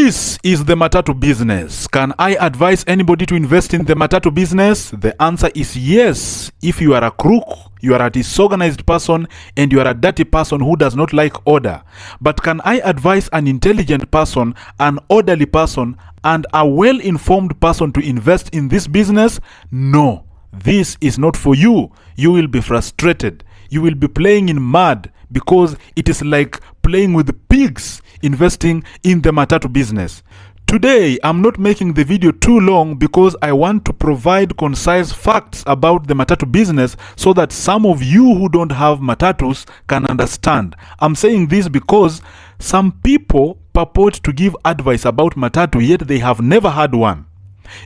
This is the Matatu business. Can I advise anybody to invest in the Matatu business? The answer is yes. If you are a crook, you are a disorganized person, and you are a dirty person who does not like order. But can I advise an intelligent person, an orderly person, and a well-informed person to invest in this business? No. This is not for you. You will be frustrated. You will be playing in mud because it is like playing with pigs investing in the Matatu business. Today, I'm not making the video too long because I want to provide concise facts about the Matatu business so that some of you who don't have Matatus can understand. I'm saying this because some people purport to give advice about Matatu, yet they have never had one.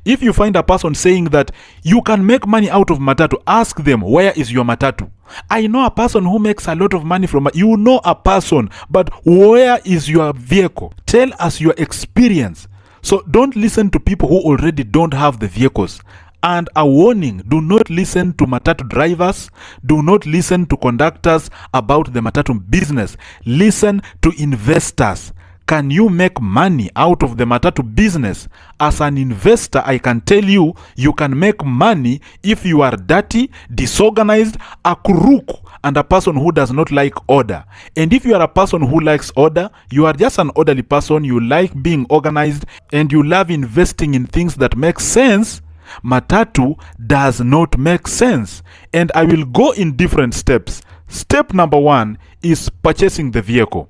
If you find a person saying that you can make money out of Matatu, ask them, where is your Matatu? I know a person who makes a lot of money from it. You know a person, but where is your vehicle? Tell us your experience. So don't listen to people who already don't have the vehicles. And a warning, do not listen to Matatu drivers. Do not listen to conductors about the Matatu business. Listen to investors. Can you make money out of the Matatu business? As an investor, I can tell you, you can make money if you are dirty, disorganized, a crook, and a person who does not like order. And if you are a person who likes order, you are just an orderly person, you like being organized, and you love investing in things that make sense, Matatu does not make sense. And I will go in different steps. Step number 1 is purchasing the vehicle.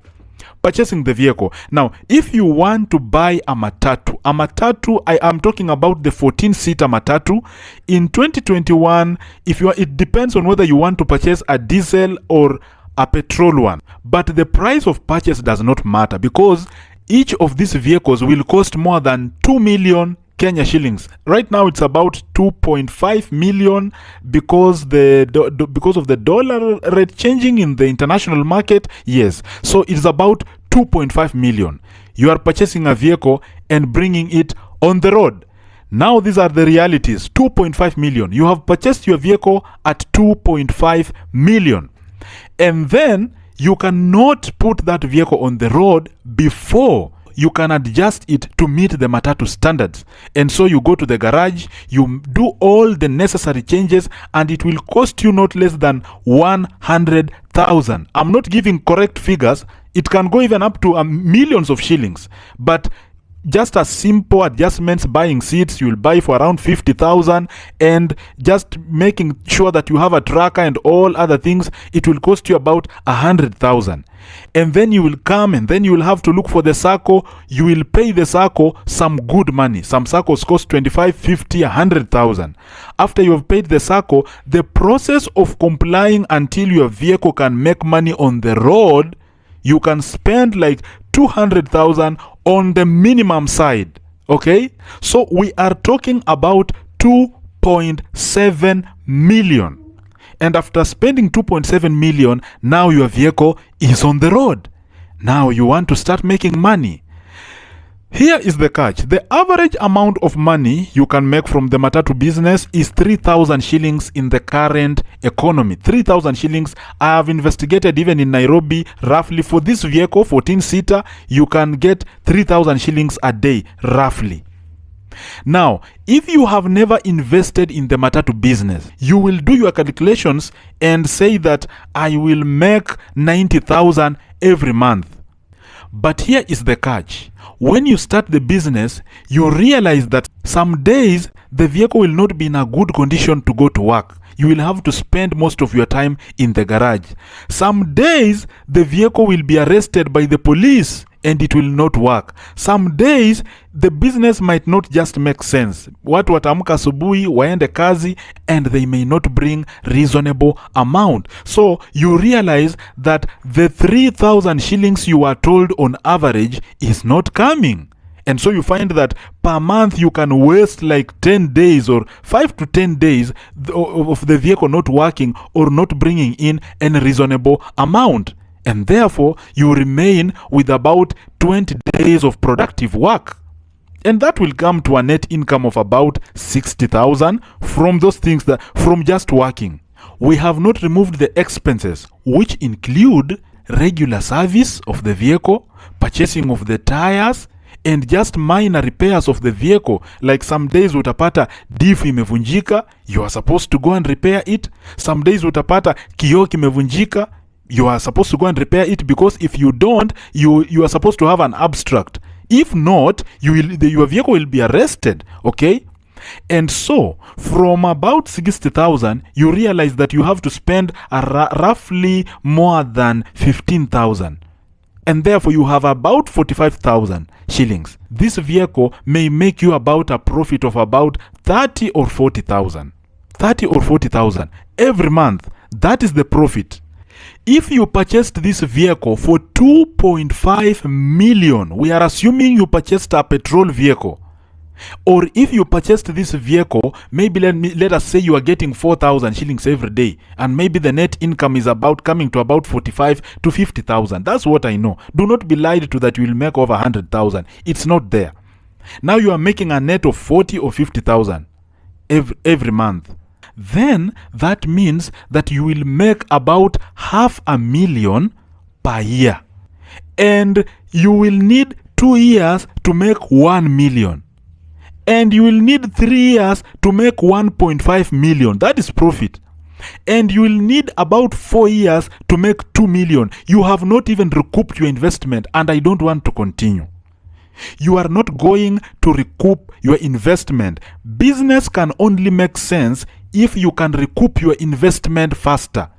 Purchasing the vehicle. Now, if you want to buy a Matatu, I am talking about the 14-seater Matatu. In 2021, it depends on whether you want to purchase a diesel or a petrol one. But the price of purchase does not matter because each of these vehicles will cost more than 2 million Kenya shillings. Right now it's about 2.5 million because of the dollar rate changing in the international market. Yes, so it's about 2.5 million. You are purchasing a vehicle and bringing it on the road. Now these are the realities. 2.5 million. You have purchased your vehicle at 2.5 million. And then you cannot put that vehicle on the road before you can adjust it to meet the Matatu standards. And so you go to the garage, you do all the necessary changes, and it will cost you not less than 100,000. I'm not giving correct figures. It can go even up to millions of shillings. But just as simple adjustments, buying seats, you will buy for around 50,000, and just making sure that you have a tracker and all other things, it will cost you about 100,000. And then you will come and then you will have to look for the SACCO. You will pay the SACCO some good money. Some SACCOs cost 25, 50, 100,000. After you have paid the SACCO, the process of complying until your vehicle can make money on the road, you can spend like 200,000 on the minimum side. Okay? So we are talking about 2.7 million. And after spending 2.7 million, now your vehicle is on the road. Now you want to start making money. Here is the catch. The average amount of money you can make from the Matatu business is 3,000 shillings in the current economy. 3,000 shillings. I have investigated even in Nairobi, roughly for this vehicle, 14-seater, you can get 3,000 shillings a day, roughly. Now, if you have never invested in the Matatu business, you will do your calculations and say that I will make 90,000 every month. But here is the catch. When you start the business, you realize that some days the vehicle will not be in a good condition to go to work. You will have to spend most of your time in the garage. Some days the vehicle will be arrested by the police and it will not work. Some days the business might not just make sense. Watu wataamka asubuhi waende kazi and they may not bring reasonable amount. So you realize that the 3,000 shillings you are told on average is not coming. And so you find that per month you can waste like 10 days or 5 to 10 days of the vehicle not working or not bringing in any reasonable amount. And therefore, you remain with about 20 days of productive work. And that will come to a net income of about 60,000 from those things from just working. We have not removed the expenses, which include regular service of the vehicle, purchasing of the tires, and just minor repairs of the vehicle. Like some days utapata diff imevunjika, you are supposed to go and repair it. Some days utapata kioo kimevunjika, you are supposed to go and repair it, because if you don't, you are supposed to have an abstract. If not, your vehicle will be arrested, okay? And so, from about 60,000, you realize that you have to spend roughly more than 15,000. And therefore, you have about 45,000 shillings. This vehicle may make you about a profit of about 30 or 40,000. 30 or 40,000 every month. That is the profit. If you purchased this vehicle for 2.5 million, we are assuming you purchased a petrol vehicle. Or if you purchased this vehicle, maybe let us say you are getting 4,000 shillings every day, and maybe the net income is coming to about 45 to 50,000. That's what I know. Do not be lied to that you will make over 100,000. It's not there. Now you are making a net of 40 or 50,000 every month. Then that means that you will make about 500,000 per year. And you will need 2 years to make 1 million. And you will need 3 years to make 1.5 million. That is profit. And you will need about 4 years to make 2 million. You have not even recouped your investment, and I don't want to continue. You are not going to recoup your investment. Business can only make sense if you can recoup your investment faster.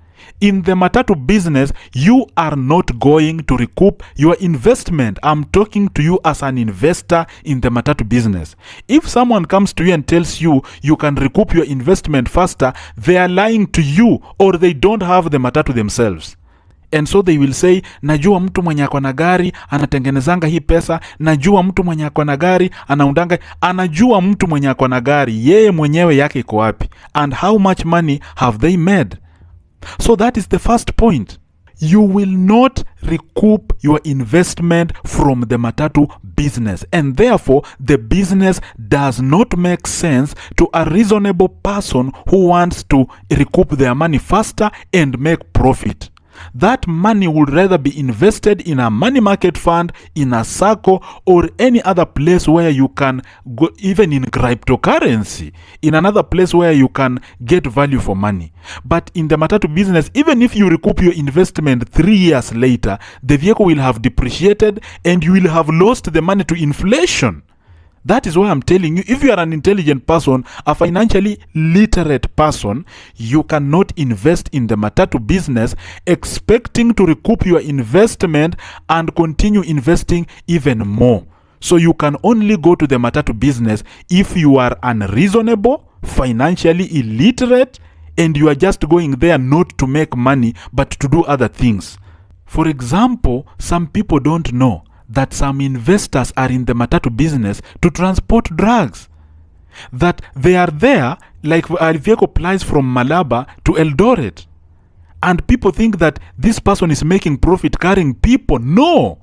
In the Matatu business, you are not going to recoup your investment. I'm talking to you as an investor in the Matatu business. If someone comes to you and tells you you can recoup your investment faster, they are lying to you, or they don't have the Matatu themselves. And so they will say, najua mtu mwenye ako na gari anatengenezanga hii pesa, najua mtu mwenye ako na gari anaundanga, anajua mtu mwenye ako na gari yeye mwenyewe yake iko wapi, and how much money have they made. So that is the first point. You will not recoup your investment from the Matatu business, and therefore the business does not make sense to a reasonable person who wants to recoup their money faster and make profit. That money would rather be invested in a money market fund, in a SACCO, or any other place where you can go, even in cryptocurrency, in another place where you can get value for money. But in the Matatu business, even if you recoup your investment 3 years later, the vehicle will have depreciated and you will have lost the money to inflation. That is why I'm telling you, if you are an intelligent person, a financially literate person, you cannot invest in the Matatu business expecting to recoup your investment and continue investing even more. So you can only go to the Matatu business if you are unreasonable, financially illiterate, and you are just going there not to make money but to do other things. For example, some people don't know that some investors are in the Matatu business to transport drugs. That they are there, like a vehicle flies from Malaba to Eldoret. And people think that this person is making profit carrying people. No!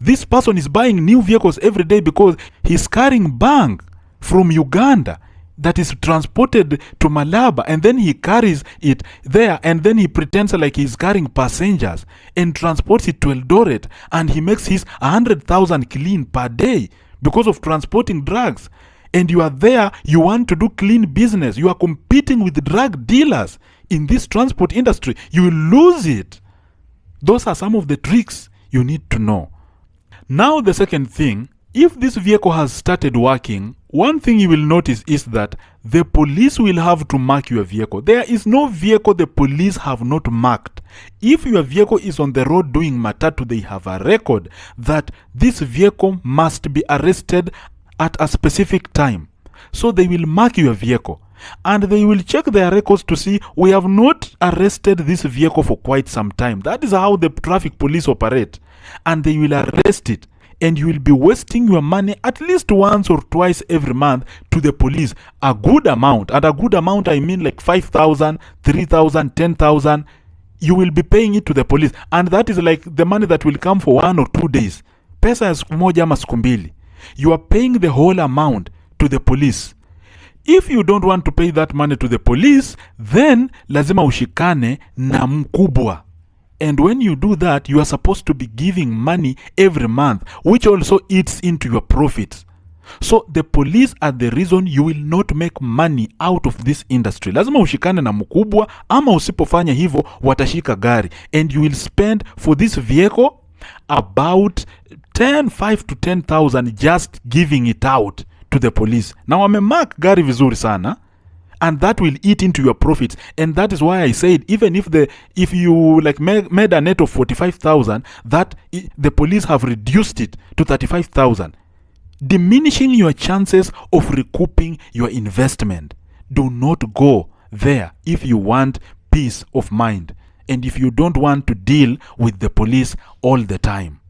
This person is buying new vehicles every day because he's carrying bang from Uganda that is transported to Malaba, and then he carries it there, and then he pretends like he's carrying passengers and transports it to Eldoret, and he makes his 100,000 clean per day because of transporting drugs. And you are there, you want to do clean business, you are competing with drug dealers in this transport industry, you will lose it. Those are some of the tricks you need to know. Now the second thing, if this vehicle has started working, one thing you will notice is that the police will have to mark your vehicle. There is no vehicle the police have not marked. If your vehicle is on the road doing Matatu, they have a record that this vehicle must be arrested at a specific time. So they will mark your vehicle. And they will check their records to see, we have not arrested this vehicle for quite some time. That is how the traffic police operate. And they will arrest it. And you will be wasting your money at least once or twice every month to the police. A good amount. And a good amount, I mean like 5,000, 3,000, 10,000. You will be paying it to the police. And that is like the money that will come for 1 or 2 days. Pesa ya siku moja ama siku mbili. You are paying the whole amount to the police. If you don't want to pay that money to the police, then lazima ushikane na mkubwa. And when you do that, you are supposed to be giving money every month, which also eats into your profits. So the police are the reason you will not make money out of this industry. Lazima ushikane na mkubwa, ama usipofanya hivyo watashika gari. And you will spend for this vehicle about 5 to 10,000 just giving it out to the police. Now wamemark gari vizuri sana, and that will eat into your profits. And that is why I said, even if you like made a net of 45,000, that the police have reduced it to 35,000, diminishing your chances of recouping your investment. Do not go there if you want peace of mind, and if you don't want to deal with the police all the time.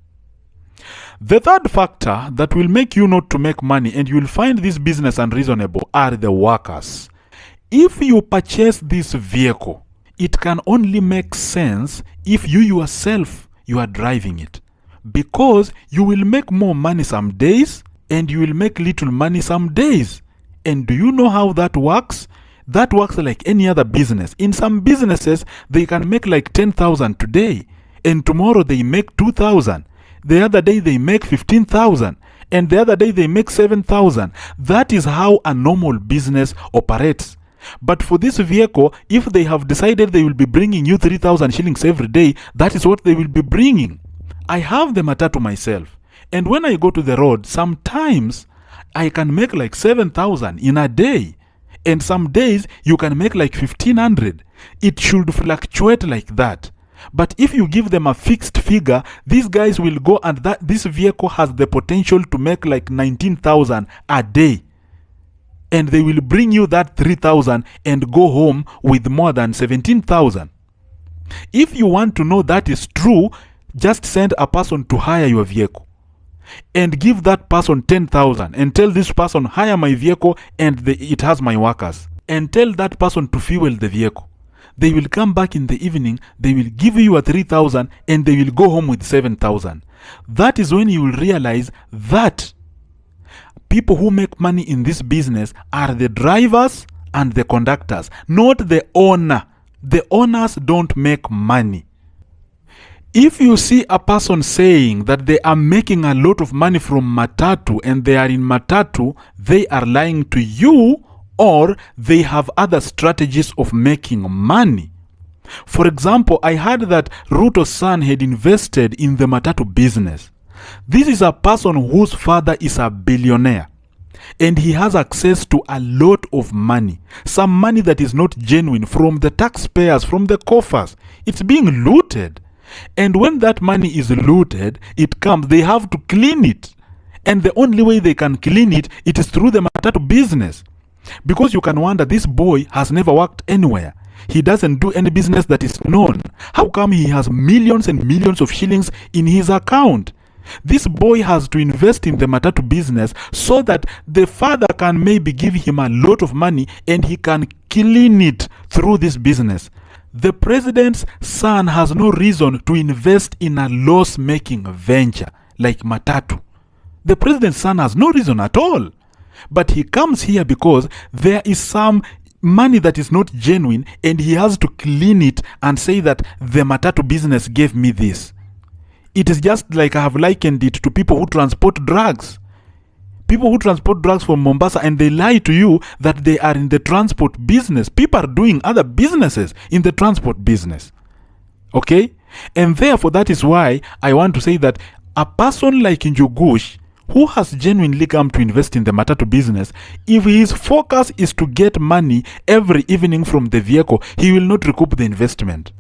The third factor that will make you not to make money and you will find this business unreasonable are the workers. If you purchase this vehicle, it can only make sense if you yourself you are driving it, because you will make more money some days and you will make little money some days. And do you know how that works? That works like any other business. In some businesses, they can make like 10,000 today, and tomorrow they make 2,000. The other day they make 15,000, and the other day they make 7,000. That is how a normal business operates. But for this vehicle, if they have decided they will be bringing you 3,000 shillings every day, that is what they will be bringing. I have the Matatu myself, and when I go to the road, sometimes I can make like 7,000 in a day, and some days you can make like 1,500. It should fluctuate like that. But if you give them a fixed figure, these guys will go, and that this vehicle has the potential to make like 19,000 a day. And they will bring you that 3,000 and go home with more than 17,000. If you want to know that is true, just send a person to hire your vehicle and give that person 10,000 and tell this person, hire my vehicle and it has my workers, and tell that person to fuel the vehicle. They will come back in the evening, they will give you a 3,000 and they will go home with 7,000. That is when you will realize that people who make money in this business are the drivers and the conductors, not the owner. The owners don't make money. If you see a person saying that they are making a lot of money from Matatu and they are in Matatu, they are lying to you, or they have other strategies of making money. For example, I heard that Ruto's son had invested in the Matatu business. This is a person whose father is a billionaire, and he has access to a lot of money. Some money that is not genuine, from the taxpayers, from the coffers. It's being looted. And when that money is looted, it comes, they have to clean it. And the only way they can clean it, it is through the Matatu business. Because you can wonder, this boy has never worked anywhere. He doesn't do any business that is known. How come he has millions and millions of shillings in his account? This boy has to invest in the Matatu business so that the father can maybe give him a lot of money and he can clean it through this business. The president's son has no reason to invest in a loss-making venture like Matatu. The president's son has no reason at all. But he comes here because there is some money that is not genuine, and he has to clean it and say that the Matatu business gave me this. It is just like I have likened it to people who transport drugs. People who transport drugs from Mombasa, and they lie to you that they are in the transport business. People are doing other businesses in the transport business. Okay? And therefore, that is why I want to say that a person like Njugush, who has genuinely come to invest in the Matatu business, if his focus is to get money every evening from the vehicle, he will not recoup the investment.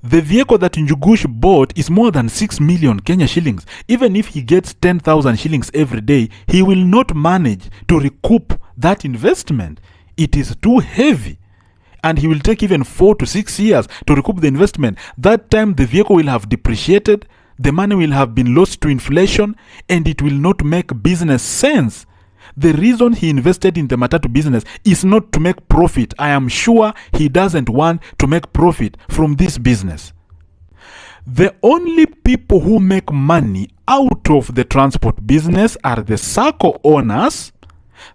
The vehicle that Njugush bought is more than 6 million Kenya shillings. Even if he gets 10,000 shillings every day, he will not manage to recoup that investment. It is too heavy. And he will take even 4 to 6 years to recoup the investment. That time the vehicle will have depreciated, the money will have been lost to inflation, and it will not make business sense. The reason he invested in the Matatu business is not to make profit. I am sure he doesn't want to make profit from this business. The only people who make money out of the transport business are the SACCO owners,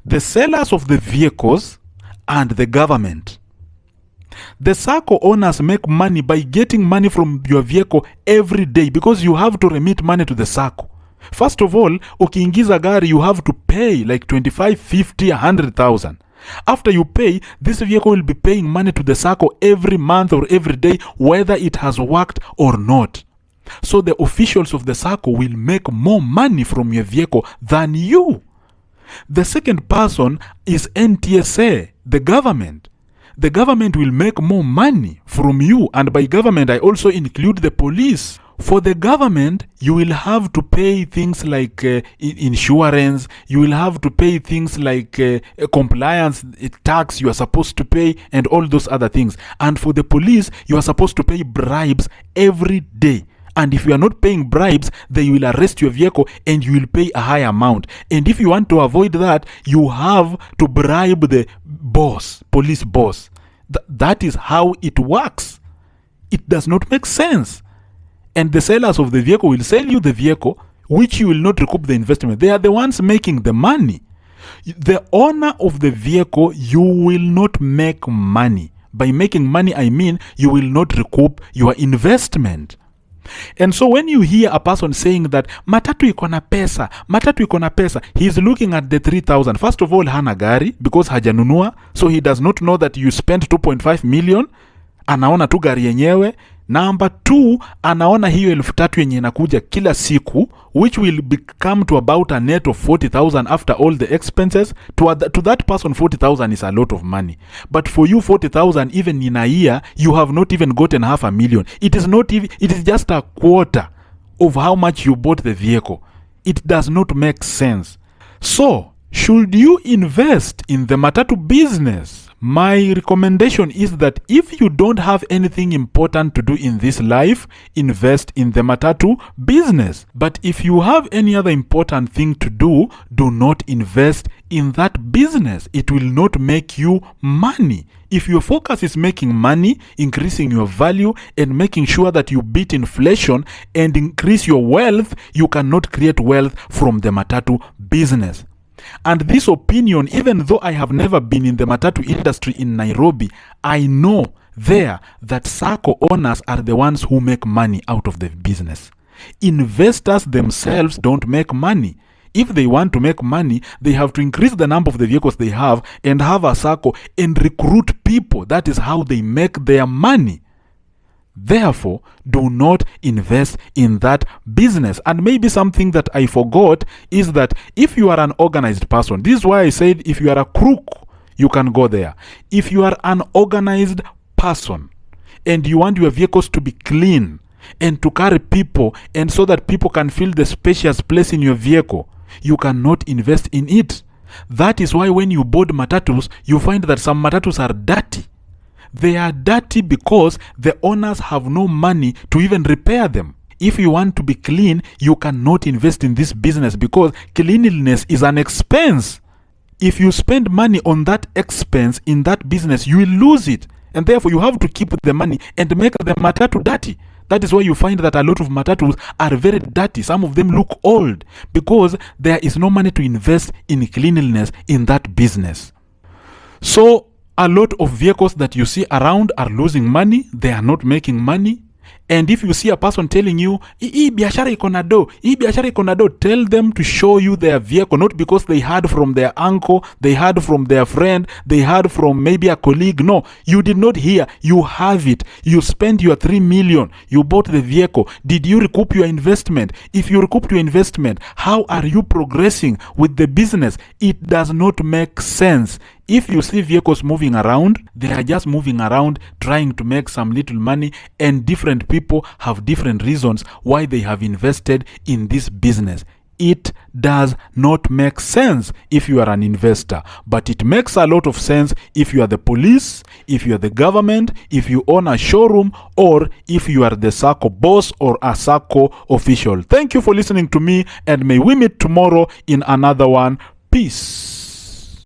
the sellers of the vehicles, and the government. The SACCO owners make money by getting money from your vehicle every day because you have to remit money to the SACCO. First of all, ukiingiza gari, you have to pay like 25, 50, 100,000. After you pay, this vehicle will be paying money to the SACCO every month or every day, whether it has worked or not. So the officials of the SACCO will make more money from your vehicle than you. The second person is NTSA, the government. The government will make more money from you, and by government I also include the police. For the government, you will have to pay things like insurance, you will have to pay things like compliance tax you are supposed to pay, and all those other things. And for the police, you are supposed to pay bribes every day. And if you are not paying bribes, they will arrest your vehicle and you will pay a high amount. And if you want to avoid that, you have to bribe the boss, police boss. That is how it works. It does not make sense. And the sellers of the vehicle will sell you the vehicle, which you will not recoup the investment. They are the ones making the money. The owner of the vehicle, you will not make money. By making money, I mean you will not recoup your investment. And so when you hear a person saying that Matatu iko na pesa, Matatu iko na pesa, he's looking at the 3,000. First of all, hana gari because hajanunua, so he does not know that you spent 2.5 million. Anaona tu gari yenyewe. Number 2, anaona hiyo 3,000 yenye inakuja kila siku, which will become to about a net of 40,000 after all the expenses. To that person, 40,000 is a lot of money. But for you, 40,000 even in a year, you have not even gotten 500,000. It is just a quarter of how much you bought the vehicle. It does not make sense. So, should you invest in the Matatu business? My recommendation is that if you don't have anything important to do in this life, invest in the Matatu business. But if you have any other important thing to do, do not invest in that business. It will not make you money. If your focus is making money, increasing your value, and making sure that you beat inflation and increase your wealth, you cannot create wealth from the Matatu business. And this opinion, even though I have never been in the Matatu industry in Nairobi, I know there that SACCO owners are the ones who make money out of the business. Investors themselves don't make money. If they want to make money, they have to increase the number of the vehicles they have and have a SACCO and recruit people. That is how they make their money. Therefore, do not invest in that business. And maybe something that I forgot is that if you are an organized person, this is why I said if you are a crook, you can go there. If you are an organized person and you want your vehicles to be clean and to carry people and so that people can feel the spacious place in your vehicle, you cannot invest in it. That is why when you board Matatus, you find that some Matatus are dirty. They are dirty because the owners have no money to even repair them. If you want to be clean, you cannot invest in this business because cleanliness is an expense. If you spend money on that expense in that business, you will lose it. And therefore, you have to keep the money and make the Matatu dirty. That is why you find that a lot of Matatus are very dirty. Some of them look old because there is no money to invest in cleanliness in that business. So, a lot of vehicles that you see around are losing money. They are not making money. And if you see a person telling you, hii biashara iko na do, hii biashara iko na do, tell them to show you their vehicle, not because they heard from their uncle, they heard from their friend, they heard from maybe a colleague. No, you did not hear. You have it. You spent your 3 million. You bought the vehicle. Did you recoup your investment? If you recouped your investment, how are you progressing with the business? It does not make sense. If you see vehicles moving around, they are just moving around trying to make some little money, and different people have different reasons why they have invested in this business. It does not make sense if you are an investor, but it makes a lot of sense if you are the police, if you are the government, if you own a showroom, or if you are the SACCO boss or a SACCO official. Thank you for listening to me, and may we meet tomorrow in another one. Peace.